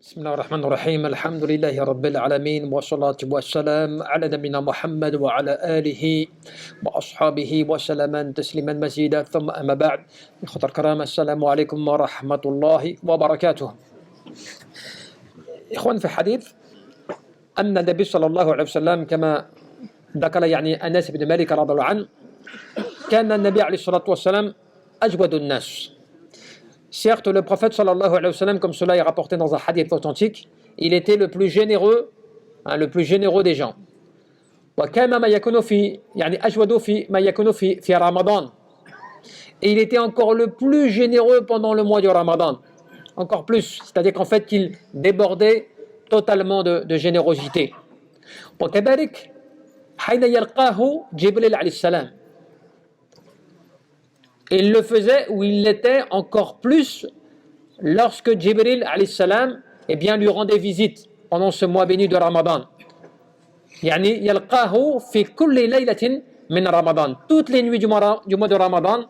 بسم الله الرحمن الرحيم الحمد لله رب العالمين والصلاة والسلام على نبينا محمد وعلى آله وأصحابه وسلم تسليما مزيدا ثم أما بعد إخوة الكرام السلام عليكم ورحمة الله وبركاته إخوان في الحديث أن النبي صلى الله عليه وسلم كما ذكر أنس بن مالك رضي الله عنه كان النبي عليه الصلاة والسلام أجود الناس. Certes, le prophète sallallahu alayhi wa sallam, comme cela est rapporté dans un hadith authentique, il était le plus généreux des gens. وكان ما يكون في أجود في ما يكون في رمضان. Et il était encore le plus généreux pendant le mois du Ramadan. Encore plus, c'est-à-dire qu'en fait, il débordait totalement de générosité. وكذلك حين يلقاه جبريل عليه السلام. Il le faisait ou il l'était encore plus lorsque Jibril alayhi salam lui rendait visite pendant ce mois béni de Ramadan. يلقاه في كل ليلة من رمضان. Toutes les nuits du mois de Ramadan,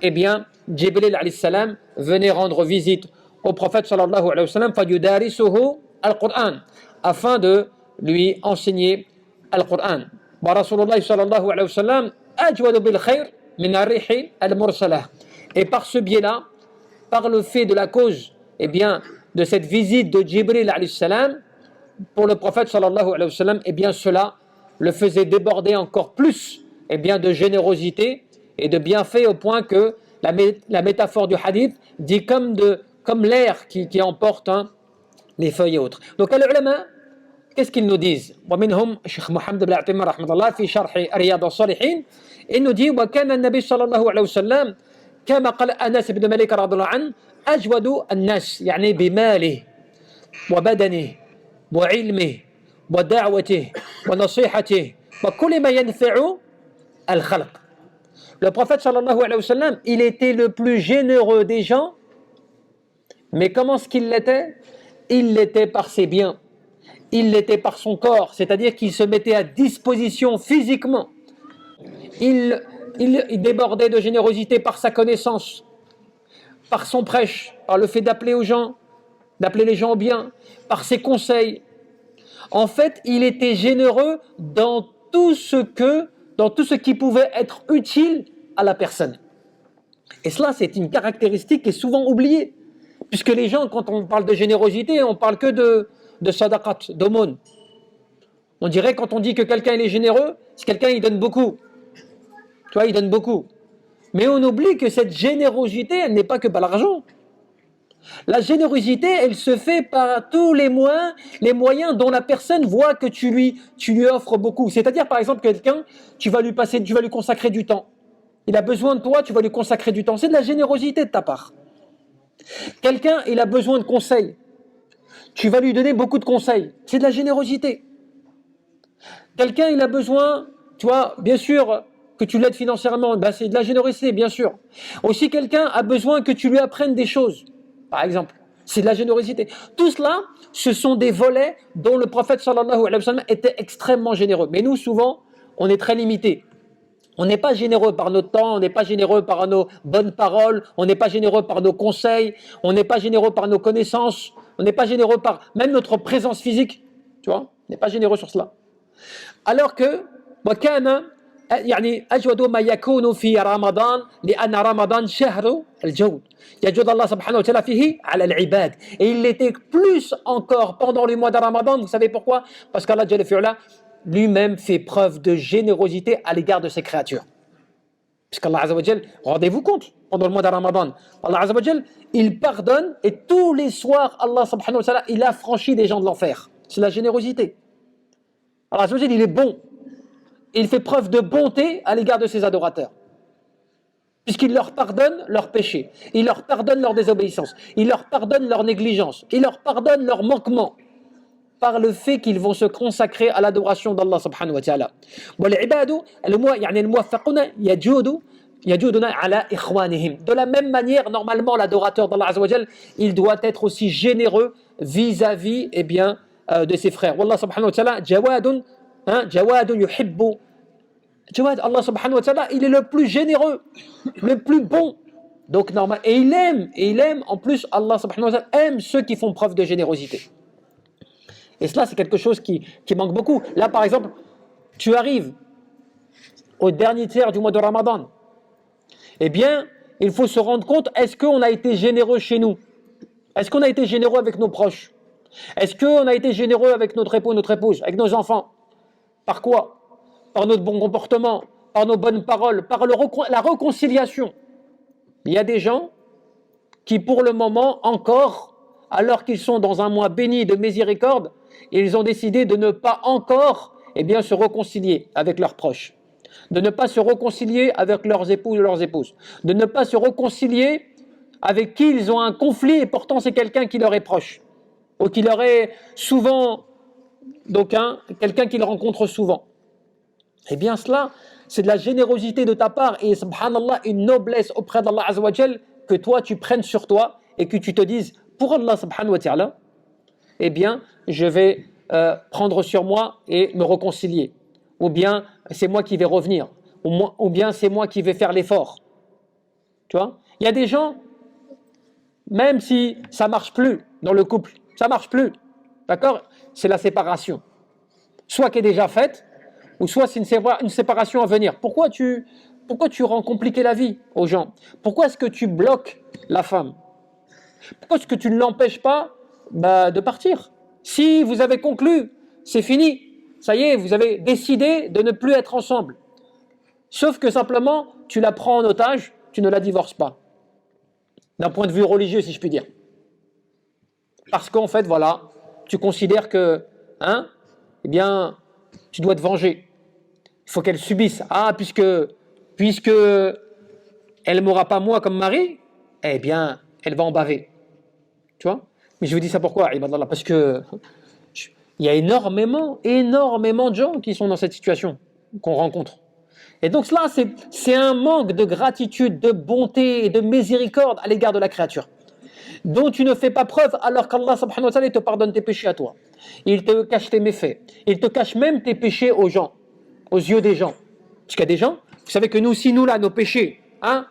Jibril alayhi salam venait rendre visite au prophète sallallahu alayhi wa sallam فيدارسه القرآن afin de lui enseigner le Coran. ورسول الله صلى الله عليه وسلم أجود بالخير. Et par ce biais-là, par le fait de la cause de cette visite de Jibril alayhi salam pour le prophète sallallahu alayhi wa sallam, cela le faisait déborder encore plus de générosité et de bienfait au point que la métaphore du hadith dit comme l'air qui emporte les feuilles et autres. Donc les ulama, qu'est-ce qu'ils nous disent? ومنهم الشيخ محمد بن عثيمين رحمه الله في شرح رياض الصالحين إنه دي وكان النبي صلى الله عليه وسلم كما قال أنس بن مالك رضي الله عنه أجود الناس بماله وبدنه وعلمه ودعوته ونصيحته وكل ما ينفع الخلق. Le prophète sallallahu alayhi wa sallam, il était le plus généreux des gens, mais comment est-ce qu'il l'était? Il l'était par ses biens. Il l'était par son corps, c'est-à-dire qu'il se mettait à disposition physiquement. Il débordait de générosité par sa connaissance, par son prêche, par le fait d'appeler les gens au bien, par ses conseils. En fait, il était généreux dans tout ce qui pouvait être utile à la personne. Et cela, c'est une caractéristique qui est souvent oubliée, puisque les gens, quand on parle de générosité, on parle que de sadaqat, d'aumône. On dirait quand on dit que quelqu'un il est généreux, c'est quelqu'un il donne beaucoup. Tu vois, il donne beaucoup. Mais on oublie que cette générosité, elle n'est pas que par l'argent. La générosité, elle se fait par tous les moyens dont la personne voit que tu lui offres beaucoup. C'est-à-dire, par exemple, quelqu'un, tu vas lui consacrer du temps. Il a besoin de toi, tu vas lui consacrer du temps. C'est de la générosité de ta part. Quelqu'un, il a besoin de conseils. Tu vas lui donner beaucoup de conseils. C'est de la générosité. Quelqu'un, il a besoin, tu vois, bien sûr, que tu l'aides financièrement, c'est de la générosité, bien sûr. Aussi, quelqu'un a besoin que tu lui apprennes des choses, par exemple. C'est de la générosité. Tout cela, ce sont des volets dont le prophète sallallahu alayhi wa sallam était extrêmement généreux. Mais nous, souvent, on est très limité. On n'est pas généreux par notre temps, on n'est pas généreux par nos bonnes paroles, on n'est pas généreux par nos conseils, on n'est pas généreux par nos connaissances, on n'est pas généreux par même notre présence physique. Tu vois, on n'est pas généreux sur cela. Alors que وكان أجود ما يكون في رمضان لأن رمضان شهر الجود يجود الله سبحانه وتعالى فيه على العباد. Et il l'était plus encore pendant le mois de Ramadan. Vous savez pourquoi? Parce qu'Allah Jalla fi'ala lui-même fait preuve de générosité à l'égard de ses créatures. Puisqu'Allah Azza wa Jal, rendez-vous compte, pendant le mois de Ramadan, Allah Azza wa Jal, il pardonne et tous les soirs, Allah subhanahu wa ta'ala, il a franchi des gens de l'enfer. C'est la générosité. Allah Azza wa Jal, il est bon. Il fait preuve de bonté à l'égard de ses adorateurs. Puisqu'il leur pardonne leurs péchés, il leur pardonne leur désobéissance, il leur pardonne leur négligence, il leur pardonne leurs manquements, par le fait qu'ils vont se consacrer à l'adoration d'Allah subhanahu wa ta'ala. De la même manière, normalement, l'adorateur d'Allah azza wa jal, il doit être aussi généreux vis-à-vis de ses frères. Wallah subhanahu wa ta'ala, jawadun yuhibbu. Allah subhanahu wa ta'ala, il est le plus généreux, le plus bon. Donc normal, et il aime, en plus, Allah subhanahu wa ta'ala aime ceux qui font preuve de générosité. Et cela, c'est quelque chose qui manque beaucoup. Là, par exemple, tu arrives au dernier tiers du mois de Ramadan. Eh bien, il faut se rendre compte, est-ce qu'on a été généreux chez nous? Est-ce qu'on a été généreux avec nos proches? Est-ce qu'on a été généreux avec notre époux, notre épouse, avec nos enfants? Par quoi? Par notre bon comportement, par nos bonnes paroles, par la réconciliation. Il y a des gens qui, pour le moment, encore, alors qu'ils sont dans un mois béni de miséricorde, ils ont décidé de ne pas encore se réconcilier avec leurs proches, de ne pas se réconcilier avec leurs époux ou leurs épouses, de ne pas se réconcilier avec qui ils ont un conflit et pourtant c'est quelqu'un qui leur est proche, ou qui leur est souvent, donc quelqu'un qu'ils rencontrent souvent. Eh bien cela, c'est de la générosité de ta part et subhanallah, une noblesse auprès d'Allah Azza wa Jal que toi tu prennes sur toi et que tu te dises, pour Allah subhanahu wa ta'ala, eh bien je vais prendre sur moi et me réconcilier. Ou bien c'est moi qui vais revenir. Ou bien c'est moi qui vais faire l'effort. Tu vois? Il y a des gens, même si ça ne marche plus dans le couple, ça ne marche plus. D'accord? C'est la séparation. Soit qui est déjà faite, ou soit c'est une séparation à venir. Pourquoi tu rends compliqué la vie aux gens? Pourquoi est-ce que tu bloques la femme? Pourquoi est-ce que tu ne l'empêches pas de partir? Si vous avez conclu, c'est fini. Ça y est, vous avez décidé de ne plus être ensemble. Sauf que simplement, tu la prends en otage, tu ne la divorces pas. D'un point de vue religieux, si je puis dire. Parce qu'en fait, voilà, tu considères que, tu dois te venger. Il faut qu'elle subisse. Ah, puisque elle ne m'aura pas moi comme mari, eh bien, elle va en baver. Tu vois? Mais je vous dis ça pourquoi, ibadallah? Parce que il y a énormément de gens qui sont dans cette situation qu'on rencontre. Et donc cela, c'est un manque de gratitude, de bonté et de miséricorde à l'égard de la créature, dont tu ne fais pas preuve alors qu'Allah subhanahu wa ta'ala te pardonne tes péchés à toi. Il te cache tes méfaits. Il te cache même tes péchés aux gens, aux yeux des gens. Parce qu'il y a des gens, vous savez que nous, si nous là, nos péchés à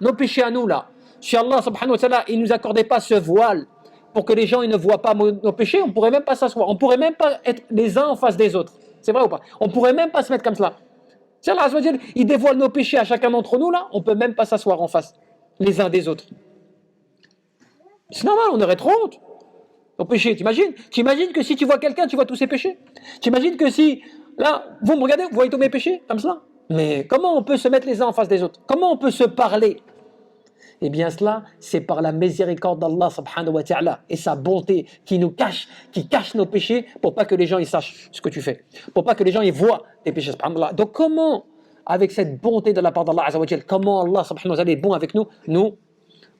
nous là, si Allah subhanahu wa ta'ala, il ne nous accordait pas ce voile pour que les gens ils ne voient pas nos péchés, on ne pourrait même pas s'asseoir, on ne pourrait même pas être les uns en face des autres. C'est vrai ou pas? On ne pourrait même pas se mettre comme cela. Si Allah Azza wa Jal, il dévoile nos péchés à chacun d'entre nous là, on ne peut même pas s'asseoir en face les uns des autres. C'est normal, on aurait trop honte. Nos péchés, t'imagines que si tu vois quelqu'un, tu vois tous ses péchés. T'imagines que si, là, vous me regardez, vous voyez tous mes péchés, comme cela. Mais comment on peut se mettre les uns en face des autres? Comment on peut se parler? Eh bien cela, c'est par la miséricorde d'Allah subhanahu wa ta'ala et sa bonté qui cache nos péchés pour pas que les gens ils sachent ce que tu fais, pour pas que les gens ils voient tes péchés, subhanallah. Donc comment, avec cette bonté de la part d'Allah Azza wa Jal, comment Allah subhanahu wa ta'ala est bon avec nous,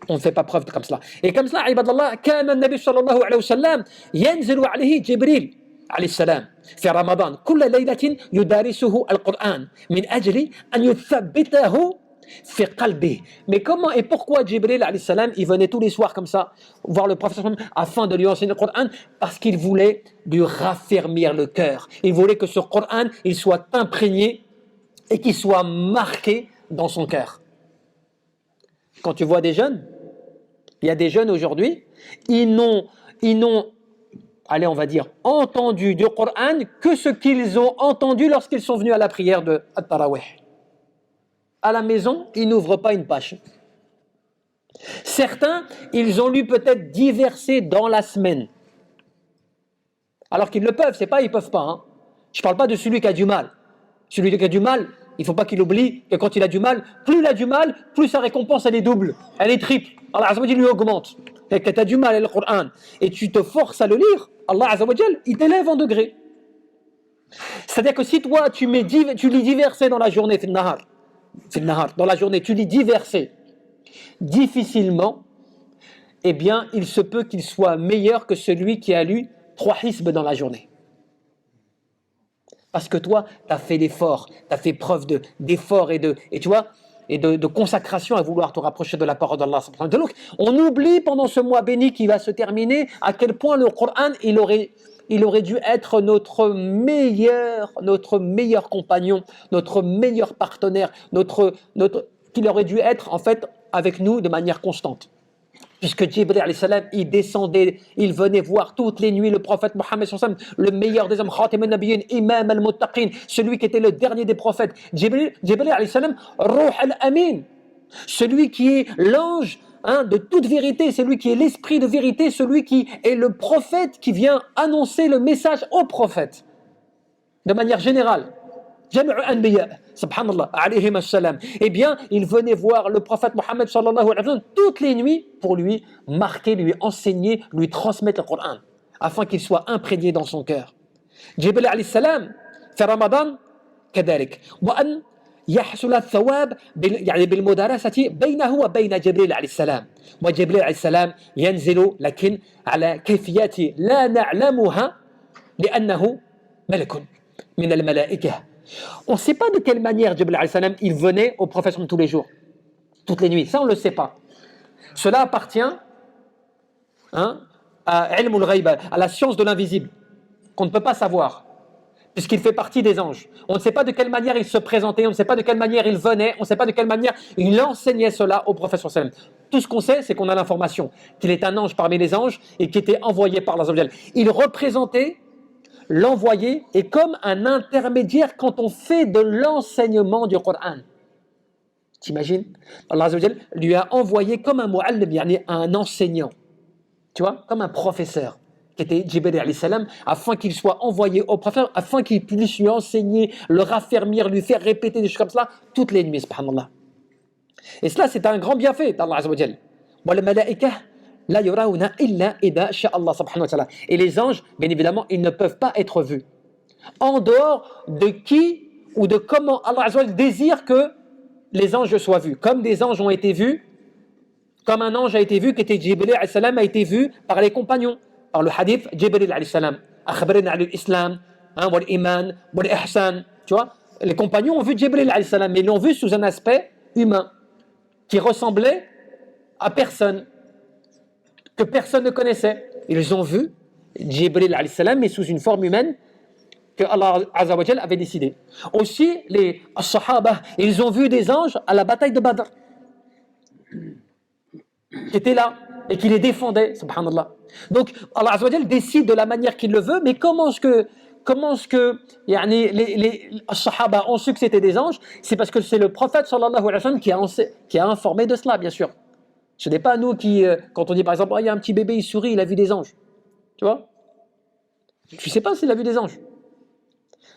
on ne fait pas preuve de comme cela. Et comme cela, ibadallah, كان النبي صلى الله عليه وسلم ينزل عليه جبريل عليه السلام في رمضان كل ليلة يدارسه القرآن من أجل أن يثبته في قلبه. Mais comment et pourquoi Jibril alayhi salam, il venait tous les soirs comme ça voir le prophète afin de lui enseigner le Coran? Parce qu'il voulait lui raffermir le cœur. Il voulait que ce Coran il soit imprégné et qu'il soit marqué dans son cœur. Quand tu vois des jeunes, il y a des jeunes aujourd'hui, ils n'ont, allez, on va dire, entendu du Coran que ce qu'ils ont entendu lorsqu'ils sont venus à la prière de At-Tarawih. À la maison, ils n'ouvrent pas une page. Certains, ils ont lu peut-être 10 versets dans la semaine. Alors qu'ils le peuvent, c'est pas ils peuvent pas. Hein. Je ne parle pas de celui qui a du mal. Celui qui a du mal, il ne faut pas qu'il oublie que quand il a du mal, plus il a du mal, plus sa récompense elle est double, elle est triple. Allah Azza wa Jal lui augmente. Et quand tu as du mal à le Coran et tu te forces à le lire, Allah Azza wa Jal, il t'élève en degré. C'est-à-dire que si toi tu lis 10 versets dans la journée, dans la journée, tu lis 10 versets, difficilement, eh bien, il se peut qu'il soit meilleur que celui qui a lu 3 hisbs dans la journée. Parce que toi, tu as fait l'effort, tu as fait preuve d'effort et de consacration à vouloir te rapprocher de la parole d'Allah. Donc, on oublie pendant ce mois béni qui va se terminer à quel point le Coran, il aurait dû être notre meilleur compagnon, notre meilleur partenaire, qu'il aurait dû être en fait avec nous de manière constante. Puisque Jibril alayhi salam, il descendait, il venait voir toutes les nuits le prophète Mohammed sallallahu alayhi wa sallam, le meilleur des hommes, Khatim al-Nabiyyin, Imam al-Muttaqin, celui qui était le dernier des prophètes. Jibril alayhi salam, Ruh al-Amin, celui qui est l'ange de toute vérité, celui qui est l'esprit de vérité, celui qui est le prophète qui vient annoncer le message au prophète. De manière générale. Jam'u anbiya, subhanallah, alayhim as-salam. Eh bien, il venait voir le prophète Mohammed sallallahu alayhi wa sallam toutes les nuits pour lui marquer, lui enseigner, lui transmettre le Coran, afin qu'il soit imprégné dans son cœur. Jibril alayhi salam, في رمضان كذلك. وأن يحصل الثواب يعني بالمدارسة بينه وبين جبريل عليه السلام. وجبريل عليه السلام ينزل لكن على كيفيات لا نعلمها لأنه ملك من الملائكة. On ne sait pas de quelle manière Jibril alayhi salam il venait au prophète tous les jours, toutes les nuits. Ça, on ne le sait pas. Cela appartient à ilm al-ghayb, à la science de l'invisible, qu'on ne peut pas savoir, puisqu'il fait partie des anges. On ne sait pas de quelle manière il se présentait, on ne sait pas de quelle manière il venait, on ne sait pas de quelle manière il enseignait cela au prophète sallallahu alayhi wa sallam. Tout ce qu'on sait, c'est qu'on a l'information qu'il est un ange parmi les anges et qui était envoyé par Allah. Il représentait l'envoyé est comme un intermédiaire quand on fait de l'enseignement du Coran. T'imagines? Allah Azza wa Jal lui a envoyé comme un mu'allim, yani un enseignant. Tu vois? Comme un professeur, qui était Jibril alayhi salam, afin qu'il soit envoyé au prophète, afin qu'il puisse lui enseigner, le raffermir, lui faire répéter des choses comme cela toutes les nuits, subhanallah. Et cela, c'est un grand bienfait d'Allah Azza wa Jal. Wa la malaika la yurawna illa idha sha Allah subhanahu wa ta'ala. Et les anges, bien évidemment, ils ne peuvent pas être vus. En dehors de qui ou de comment Allah Azza wa Jal désire que les anges soient vus. Comme des anges ont été vus, comme un ange a été vu, qui était Jibril alayhi salam, a été vu par les compagnons. Par le hadith, Jibril alayhi salam, akhbarina al islam, wal iman, wal ihsan. Tu vois, les compagnons ont vu Jibril alayhi salam, mais ils l'ont vu sous un aspect humain, qui ressemblait à personne, que personne ne connaissait. Ils ont vu Jibril alayhi salam, mais sous une forme humaine que Allah Azza wa Jal avait décidé. Aussi, les Sahaba, ils ont vu des anges à la bataille de Badr, qui étaient là et qui les défendaient, subhanallah. Donc, Allah Azza wa Jal décide de la manière qu'il le veut, mais comment est-ce que les Sahaba ont su que c'était des anges? C'est parce que c'est le prophète sallallahu alayhi wa sallam qui a informé de cela, bien sûr. Ce n'est pas nous qui, quand on dit par exemple, il y a un petit bébé, il sourit, il a vu des anges. Tu vois? Tu ne sais pas s'il a vu des anges.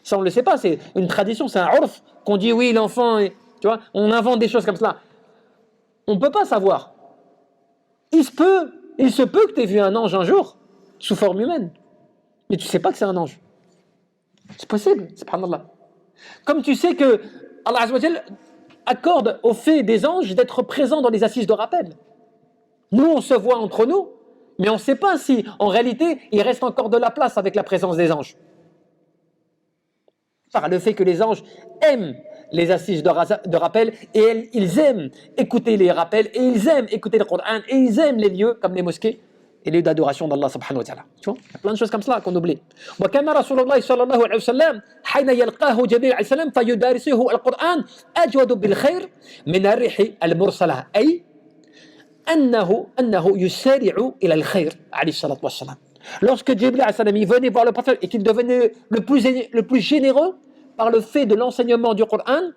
Ça, on ne le sait pas, c'est une tradition, c'est un urf, qu'on dit oui, l'enfant, tu vois, on invente des choses comme cela. On ne peut pas savoir. Il se peut que tu aies vu un ange un jour, sous forme humaine, mais tu ne sais pas que c'est un ange. C'est possible, subhanallah. Comme tu sais que Allah Azza wa Jal accorde au fait des anges d'être présents dans les assises de rappel. Nous, on se voit entre nous, mais on ne sait pas si, en réalité, il reste encore de la place avec la présence des anges. Par le fait que les anges aiment les assises de rappel, et ils aiment écouter les rappels, et ils aiment écouter le Coran, et ils aiment les lieux comme les mosquées, et les lieux d'adoration d'Allah subhanahu wa ta'ala. Tu vois, il y a plein de choses comme cela qu'on oublie. وكان رسول الله صلى الله عليه وسلم حين يلقاه جبريل عليه السلام فيدارسه القرآن أجود بالخير من الريح المرسلة أي أنه يسارع إلى الخير عليه الصلاة والسلام. Lorsque Jibril alayhi salam il venait voir le prophète et qu'il devenait le plus généreux par le fait de l'enseignement du Coran,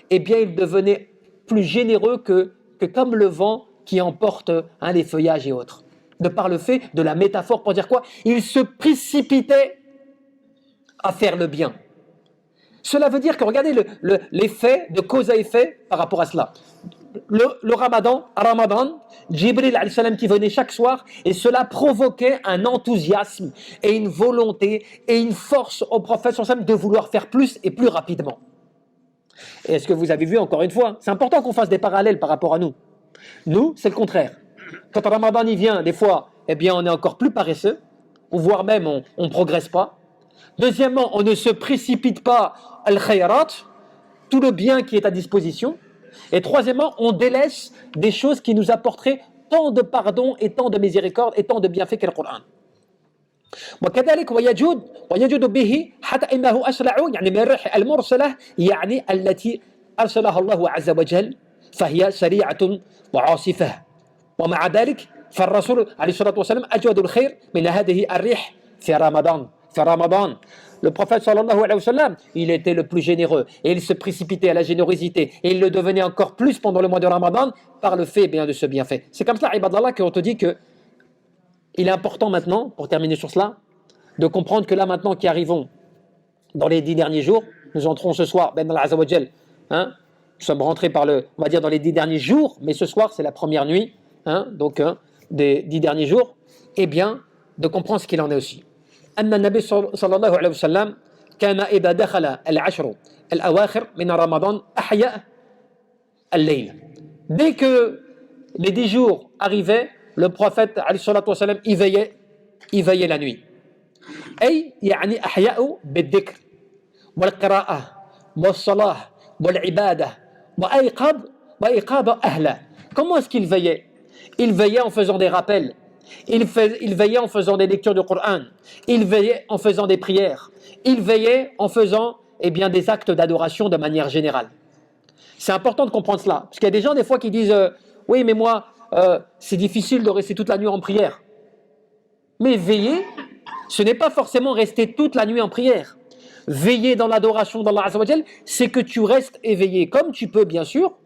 eh bien il devenait plus généreux que comme le vent qui emporte les feuillages et autres. De par le fait de la métaphore, pour dire quoi? Il se précipitait à faire le bien. Cela veut dire que, regardez l'effet de cause à effet par rapport à cela. Le Ramadan, Jibril alayhi salam qui venait chaque soir, et cela provoquait un enthousiasme et une volonté et une force au prophète sallallahu alayhi wa sallam de vouloir faire plus et plus rapidement. Et est-ce que vous avez vu, encore une fois, c'est important qu'on fasse des parallèles par rapport à nous. Nous, c'est le contraire. Quand Ramadan y vient, des fois, eh bien, on est encore plus paresseux, ou voire même on ne progresse pas. Deuxièmement, on ne se précipite pas al-khayrat, tout le bien qui est à disposition. Et troisièmement, on délaisse des choses qui nous apporteraient tant de pardon et tant de miséricorde et tant de bienfaits qu'est le Coran. وكذلك ويجود به حتى إنه أسرع يعني من الريح المرسلة يعني التي أرسلها الله عز وجل فهي سريعة وعاصفة ومع ذلك فالرسول عليه الصلاة والسلام أجود الخير من هذه الريح في رمضان. في رمضان le prophète sallallahu alayhi wa sallam, il était le plus généreux et il se précipitait à la générosité et il le devenait encore plus pendant le mois de Ramadan par le fait bien de ce bienfait. C'est comme ça, ibadallah, qu'on te dit que il est important maintenant, pour terminer sur cela, de comprendre que là maintenant qui arrivons dans les 10 derniers jours, nous entrons ce soir, ben Allah Azza wa Jal, hein, nous sommes rentrés par on va dire dans les 10 derniers jours, mais ce soir c'est la première nuit, hein, donc des 10 derniers jours, et bien de comprendre ce qu'il en est aussi. أن النبي صلى الله عليه وسلم كان إذا دخل العشر الأواخر من رمضان أحيا الليل. Dès que les 10 jours arrivaient, le prophète عليه الصلاة والسلام il veillait la nuit. أي يعني أحياء بالذكر والقراءة والصلاة والعبادة وأيقاظ أهله. Comment est-ce qu'il veillait? Il veillait en faisant des rappels. Il veillait en faisant des lectures du Coran. Il veillait en faisant des prières. Il veillait en faisant des actes d'adoration de manière générale. C'est important de comprendre cela. Parce qu'il y a des gens des fois qui disent oui mais moi c'est difficile de rester toute la nuit en prière. Mais veiller, ce n'est pas forcément rester toute la nuit en prière. Veiller dans l'adoration d'Allah Azza wa Jal, c'est que tu restes éveillé comme tu peux bien sûr,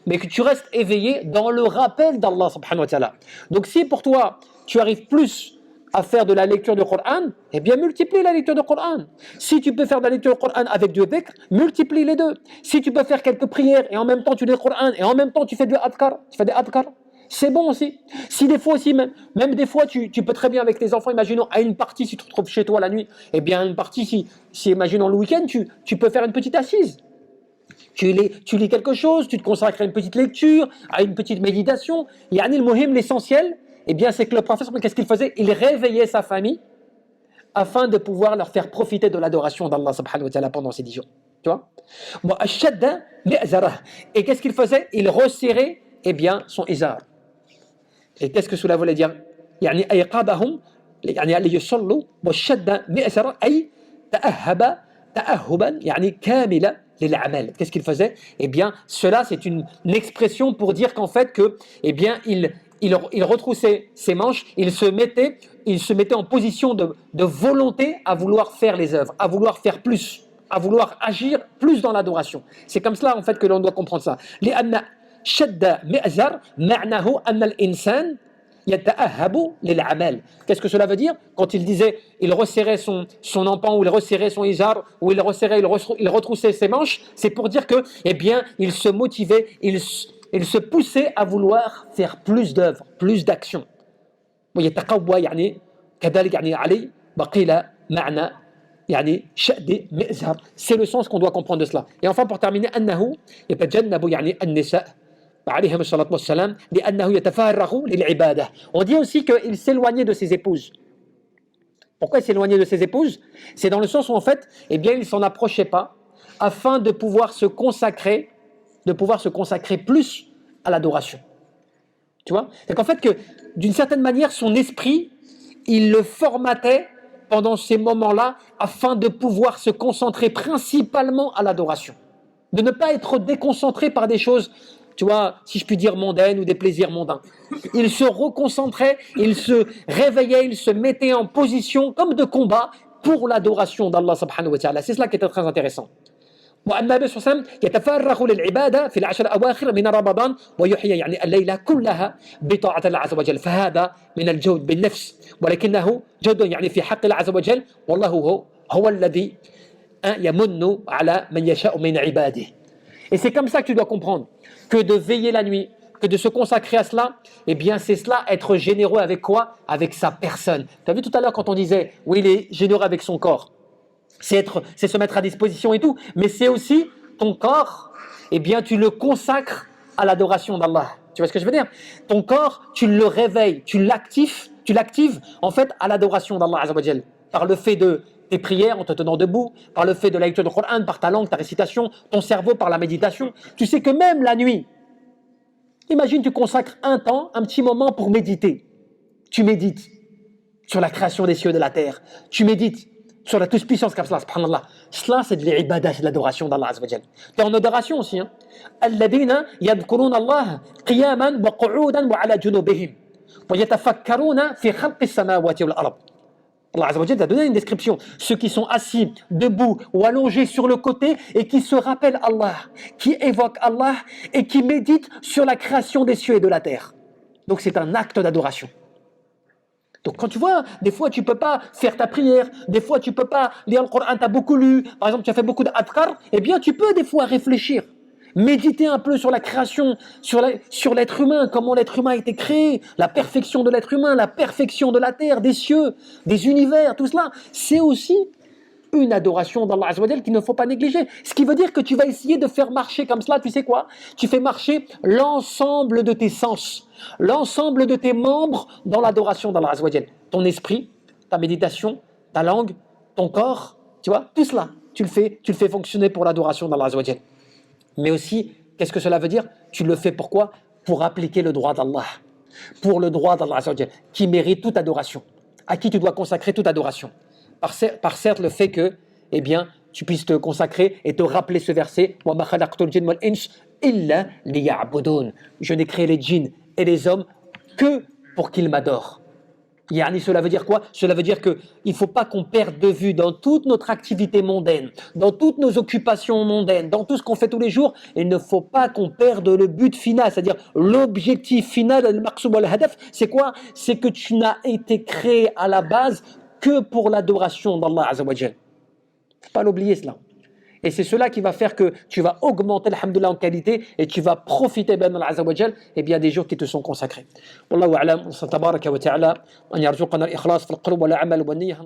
mais que tu restes éveillé dans le rappel d'Allah subhanahu wa ta'ala. Donc si pour toi tu arrives plus à faire de la lecture du Coran, eh bien multiplie la lecture du Coran. Si tu peux faire de la lecture du Coran avec du dhikr, multiplie les deux. Si tu peux faire quelques prières et en même temps tu lis le Coran et en même temps tu fais des adkar, c'est bon aussi. Si des fois aussi, même des fois tu peux très bien avec tes enfants, imaginons à une partie si tu te retrouves chez toi la nuit, eh bien une partie si imaginons le week-end, tu peux faire une petite assise. Tu lis quelque chose, tu te consacres à une petite lecture, à une petite méditation. Yani le muhim, l'essentiel, eh bien, c'est que le prophète, qu'est-ce qu'il faisait? Il réveillait sa famille afin de pouvoir leur faire profiter de l'adoration d'Allah subhanahu wa ta'ala pendant ces 10 jours. Tu vois? Et qu'est-ce qu'il faisait? Il resserrait, eh bien, son izar. Et qu'est-ce que cela voulait dire? يعني أيقظهم يعني ليصلوا والشد مئزرة أي تأهبا يعني كاملة. Qu'est-ce qu'il faisait? Eh bien, cela, c'est une expression pour dire qu'en fait, que, eh bien, il retroussait ses manches, il se mettait en position de volonté à vouloir faire les œuvres, à vouloir faire plus, à vouloir agir plus dans l'adoration. C'est comme cela, en fait, que l'on doit comprendre ça. لأن شد مئزر معناه أن الإنسان يتأهب للعمل. Qu'est-ce que cela veut dire? Quand il disait, il resserrait son empan, ou il resserrait son izar, ou il retroussait ses manches, c'est pour dire que, eh bien, il se motivait, il se poussait à vouloir faire plus d'œuvres, plus d'actions. ويتقوى يعني كذلك يعني علي وقيل معنى يعني شد مئزر. C'est le sens qu'on doit comprendre de cela. Et enfin, pour terminer, أنه يتجنب يعني النساء. On dit aussi qu'il s'éloignait de ses épouses. Pourquoi il s'éloignait de ses épouses? C'est dans le sens où en fait, eh bien, il ne s'en approchait pas afin de pouvoir se consacrer plus à l'adoration. Tu vois? C'est qu'en fait, que d'une certaine manière, son esprit, il le formatait pendant ces moments-là afin de pouvoir se concentrer principalement à l'adoration. De ne pas être déconcentré par des choses, tu vois, si je puis dire mondaines ou des plaisirs mondains. Il se reconcentrait, il se réveillait, il se mettait en position comme de combat pour l'adoration d'Allah subhanahu wa ta'ala. C'est cela qui était très intéressant. والنبي صلى الله عليه وسلم يتفرغ للعبادة في العشر الأواخر من رمضان ويحيي يعني الليلة كلها بطاعة الله عز وجل فهذا من الجود بالنفس ولكنه جود يعني في حق الله عز وجل والله هو الذي يمن على من يشاء من عباده. Et c'est comme ça que tu dois comprendre que de veiller la nuit, que de se consacrer à cela, eh bien c'est cela, être généreux avec quoi? Avec sa personne. Tu as vu tout à l'heure quand on disait, oui, il est généreux avec son corps. C'est se mettre à disposition et tout, mais c'est aussi ton corps, eh bien tu le consacres à l'adoration d'Allah. Tu vois ce que je veux dire? Ton corps, tu le réveilles, tu l'actives en fait à l'adoration d'Allah Azza wa Jal, par le fait de tes prières en te tenant debout, par le fait de la lecture du Coran, par ta langue, ta récitation, ton cerveau par la méditation. Tu sais que même la nuit, imagine tu consacres un petit moment pour méditer. Tu médites sur la création des cieux et de la terre. Tu médites sur la toute-puissance comme cela, subhanallah. Cela, c'est de l'ibadah, c'est de l'adoration d'Allah Azza wa Jal. Tu es en adoration aussi. Hein. الذين يذكرون الله قياما وقعودا وعلى جنوبهم ويتفكرون في خلق السماوات والأرض. Allah Azza wa Jal a donné une description. Ceux qui sont assis, debout ou allongés sur le côté et qui se rappellent Allah, qui évoquent Allah et qui méditent sur la création des cieux et de la terre. Donc c'est un acte d'adoration. Donc quand tu vois, des fois tu ne peux pas faire ta prière, des fois tu ne peux pas lire le Coran, tu as beaucoup lu, par exemple tu as fait beaucoup d'adkar, eh bien tu peux des fois réfléchir, méditer un peu sur la création, sur l'être humain, comment l'être humain a été créé, la perfection de l'être humain, la perfection de la terre, des cieux, des univers, tout cela, c'est aussi une adoration d'Allah Azza wa Jal qu'il ne faut pas négliger. Ce qui veut dire que tu vas essayer de faire marcher comme cela, tu sais quoi? Tu fais marcher l'ensemble de tes sens, l'ensemble de tes membres dans l'adoration d'Allah Azza wa Jal. Ton esprit, ta méditation, ta langue, ton corps, tu vois, tout cela, tu le fais fonctionner pour l'adoration d'Allah Azza wa Jal. Mais aussi, qu'est-ce que cela veut dire? Tu le fais pourquoi? Pour appliquer le droit d'Allah, pour le droit d'Allah Azza wa Jal, qui mérite toute adoration, à qui tu dois consacrer toute adoration. Par certes le fait que, eh bien, tu puisses te consacrer et te rappeler ce verset « وَمَا خَلَقْتُ الْجِنَّ وَالْإِنسَ إِلَّا لِيَعْبُدُونَ » Je n'ai créé les djinns et les hommes que pour qu'ils m'adorent. Yani, cela veut dire quoi? Cela veut dire qu'il ne faut pas qu'on perde de vue dans toute notre activité mondaine, dans toutes nos occupations mondaines, dans tout ce qu'on fait tous les jours, il ne faut pas qu'on perde le but final, c'est-à-dire l'objectif final, al-maqsoum wal-hadaf, c'est quoi? C'est que tu n'as été créé à la base que pour l'adoration d'Allah Azza wa Jal. Il ne faut pas l'oublier cela. Et c'est cela qui va faire que tu vas augmenter, alhamdoulilah, en qualité et tu vas profiter d'Allah Azza wa Jal et bien des jours qui te sont consacrés. Wallahu a'lam, tabaraka wa ta'ala, an yarzuqana al-ikhlas fil qulub wal amal wa niyya.